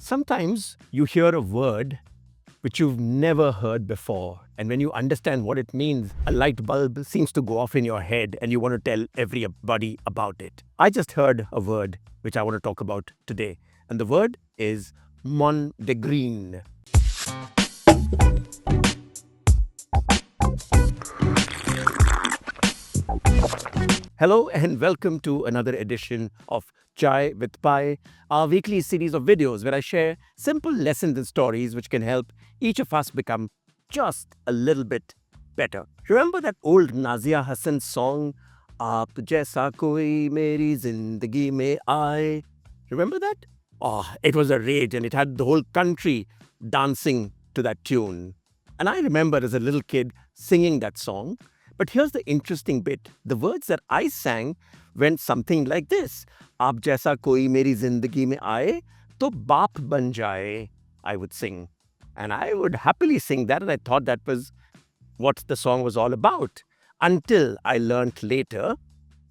Sometimes you hear a word which you've never heard before. And when you understand what it means, a light bulb seems to go off in your head and you want to tell everybody about it. I just heard a word which I want to talk about today. And the word is Mondegreen. Hello and welcome to another edition of Chai with Pai, our weekly series of videos where I share simple lessons and stories which can help each of us become just a little bit better. Remember that old Nazia Hassan song, Aap Jaisa Koi Meri Zindagi Mein Aaye? Remember that? Oh, it was a rage and it had the whole country dancing to that tune. And I remember as a little kid singing that song. But here's the interesting bit. The words that I sang went something like this. Aap jaisa koi meri zindagi mein aaye, to baap ban jaye, I would sing. And I would happily sing that, and I thought that was what the song was all about. Until I learnt later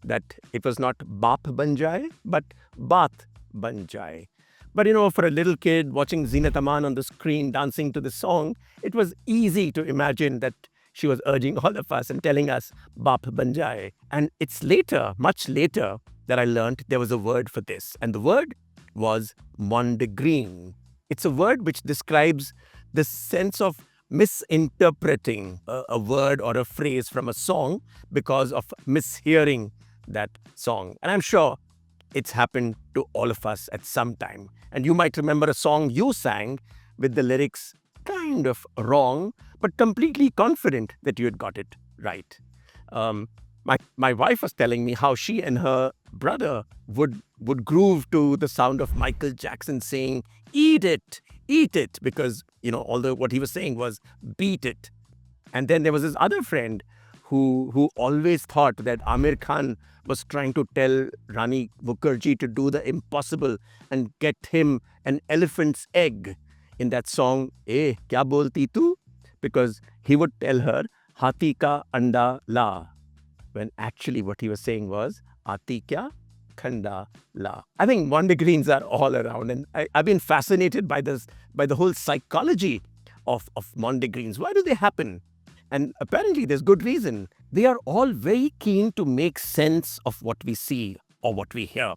that it was not baap ban jaye, but baat ban jaye. But for a little kid watching Zinat Aman on the screen dancing to the song, it was easy to imagine that she was urging all of us and telling us, Baap ban jaye. And it's later, much later, that I learned there was a word for this. And the word was Mondegreen. It's a word which describes the sense of misinterpreting a word or a phrase from a song because of mishearing that song. And I'm sure it's happened to all of us at some time. And you might remember a song you sang with the lyrics kind of wrong, but completely confident that you had got it right. My wife was telling me how she and her brother would groove to the sound of Michael Jackson saying, eat it, because, although what he was saying was beat it. And then there was this other friend who always thought that Amir Khan was trying to tell Rani Mukherjee to do the impossible and get him an elephant's egg in that song, kya bolti tu? Because he would tell her, Hati ka anda la, when actually what he was saying was, Hati kya khanda la. I think Mondegreens are all around, and I've been fascinated by the whole psychology of Mondegreens. Why do they happen? And apparently there's good reason. They are all very keen to make sense of what we see or what we hear.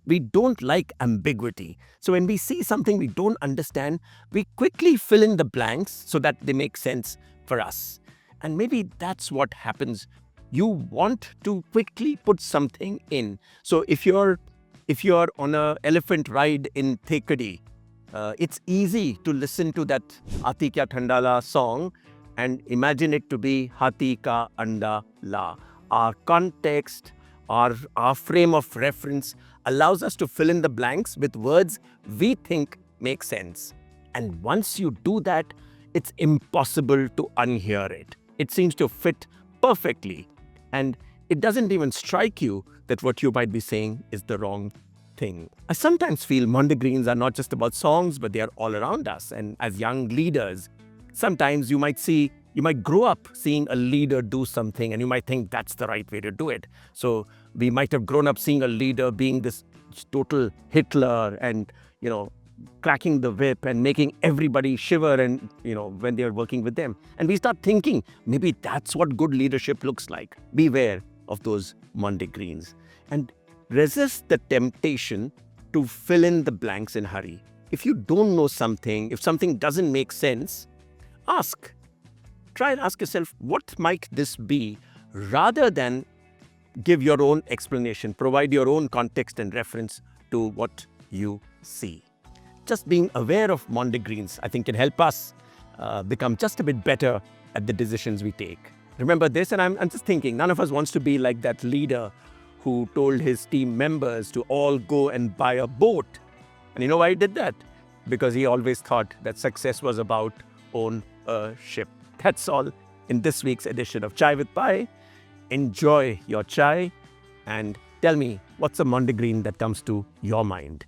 We don't like ambiguity. So when we see something we don't understand, we quickly fill in the blanks so that they make sense for us. And maybe that's what happens. You want to quickly put something in. So if you're on an elephant ride in Thekadi, it's easy to listen to that Ati Kya Thandala song and imagine it to be Hati Ka Anda La. Our context, our frame of reference allows us to fill in the blanks with words we think make sense. And once you do that, it's impossible to unhear it. It seems to fit perfectly. And it doesn't even strike you that what you might be saying is the wrong thing. I sometimes feel Mondegreens are not just about songs, but they are all around us. And as young leaders, sometimes you might grow up seeing a leader do something and you might think that's the right way to do it. So we might have grown up seeing a leader being this total Hitler and, cracking the whip and making everybody shiver and, when they're working with them. And we start thinking, maybe that's what good leadership looks like. Beware of those Mondegreens and resist the temptation to fill in the blanks in a hurry. If you don't know something, if something doesn't make sense, ask. Try and ask yourself, what might this be, rather than give your own explanation, provide your own context and reference to what you see. Just being aware of Mondegreens, I think, can help us become just a bit better at the decisions we take. Remember this, and I'm just thinking, none of us wants to be like that leader who told his team members to all go and buy a boat. And you know why he did that? Because he always thought that success was about own a ship. That's all in this week's edition of Chai with Pai. Enjoy your chai and tell me what's a Mondegreen that comes to your mind.